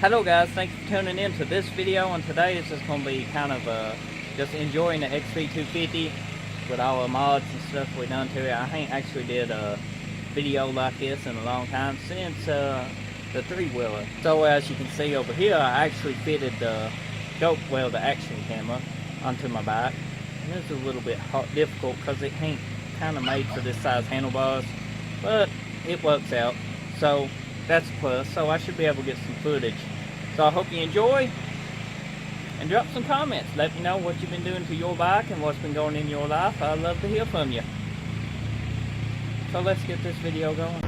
Hello guys, thanks for tuning in to this video, and today is just going to be kind of just enjoying the Xv250 with all the mods and stuff we done to it. I ain't actually did a video like this in a long time since the 3-wheeler. So as you can see over here, I actually fitted the action camera onto my bike. And this is a little bit difficult because it ain't kind of made for this size handlebars, but it works out. So that's a plus, so I should be able to get some footage. So I hope you enjoy, and drop some comments. Let me know what you've been doing to your bike and what's been going in your life. I'd love to hear from you. So let's get this video going.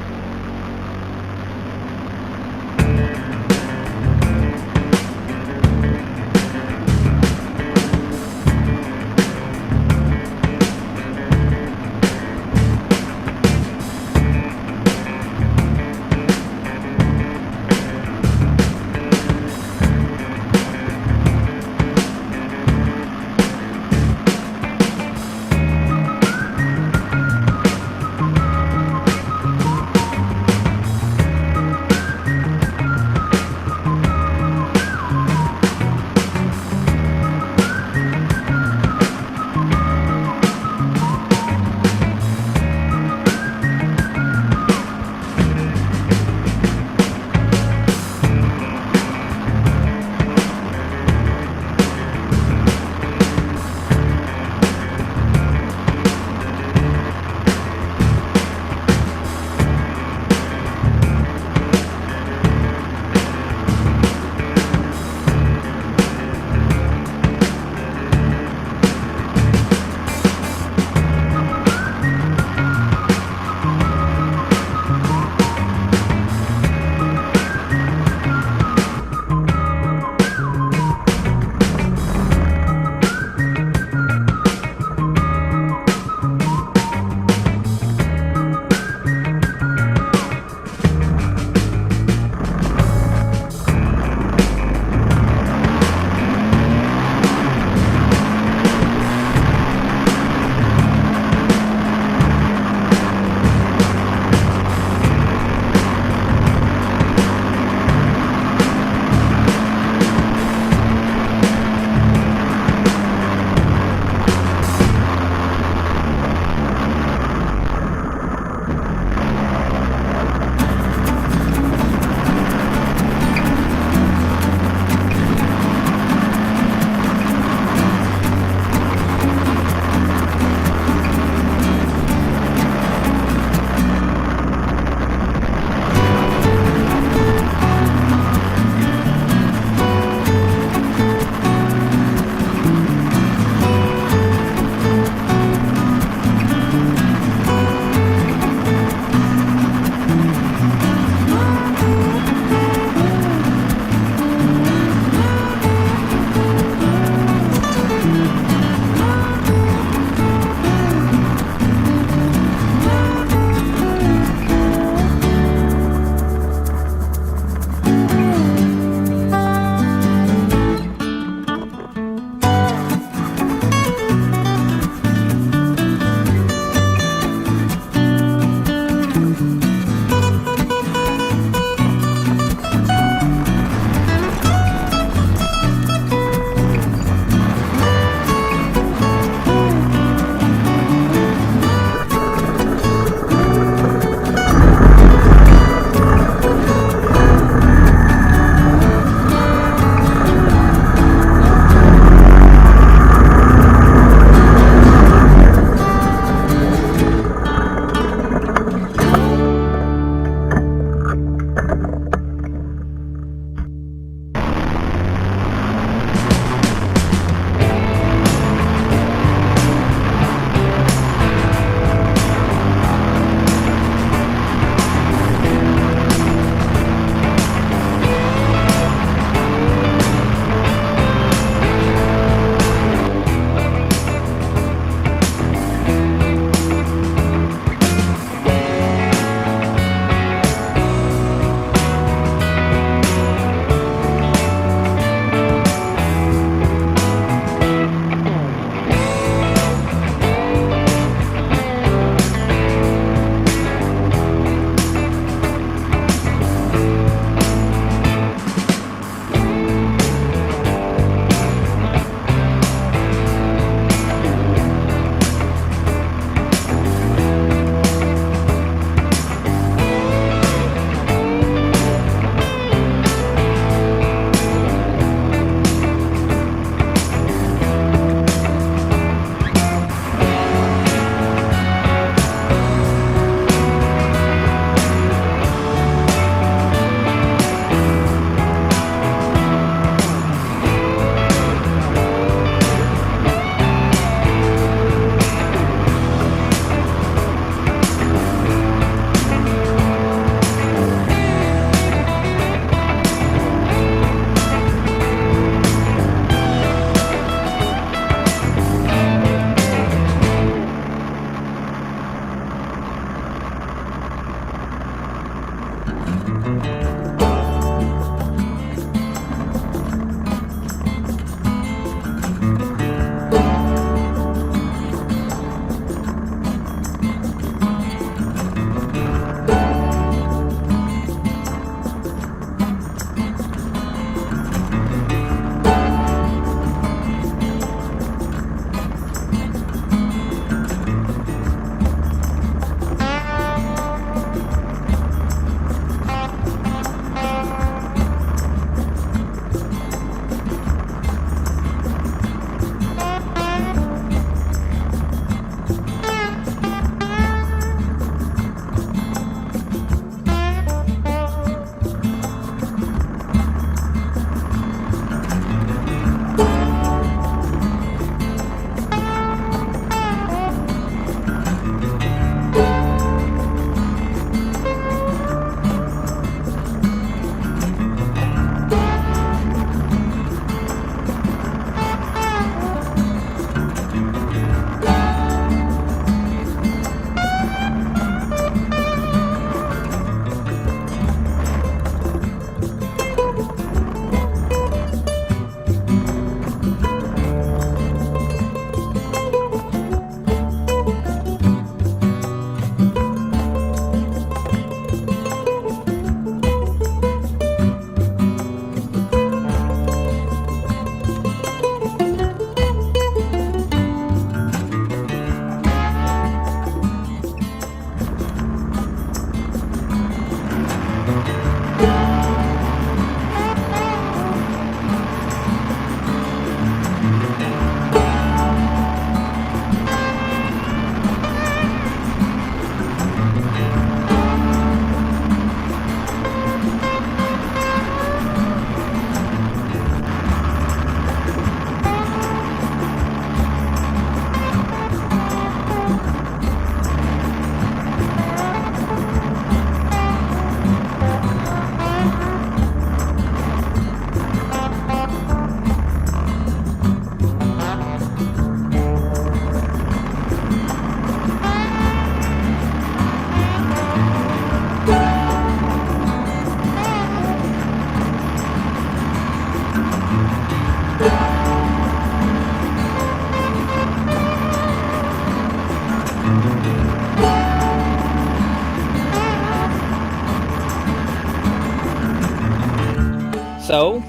So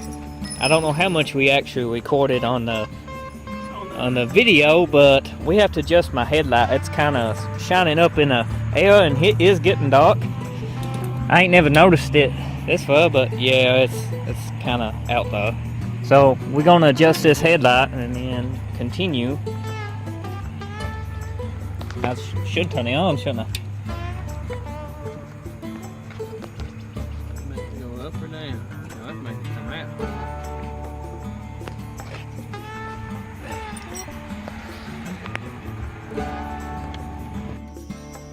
I don't know how much we actually recorded on the video, but we have to adjust my headlight. It's kind of shining up in the air and it is getting dark. I ain't never noticed it this far, but yeah, it's kind of out there. So we're gonna adjust this headlight and then continue. I should turn it on, shouldn't I? Make it go up or down? No, let's make it come out.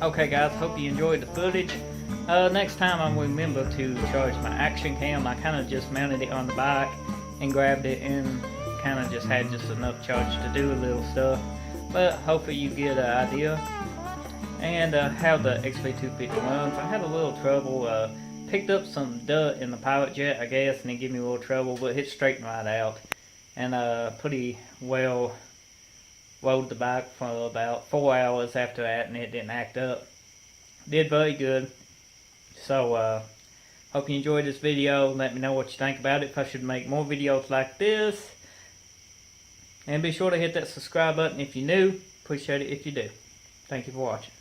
Okay guys, hope you enjoyed the footage. Next time I'll remember to charge my action cam. I kind of just mounted it on the bike and grabbed it and kind of just had just enough charge to do a little stuff. But hopefully you get an idea. And how the Xv250 runs. I had a little trouble. Picked up some dirt in the pilot jet, I guess, and it gave me a little trouble, but it straightened right out. And pretty well rode the bike for about 4 hours after that, and it didn't act up. Did very good. So hope you enjoyed this video. Let me know what you think about it, if I should make more videos like this. And be sure to hit that subscribe button if you're new. Appreciate it if you do. Thank you for watching.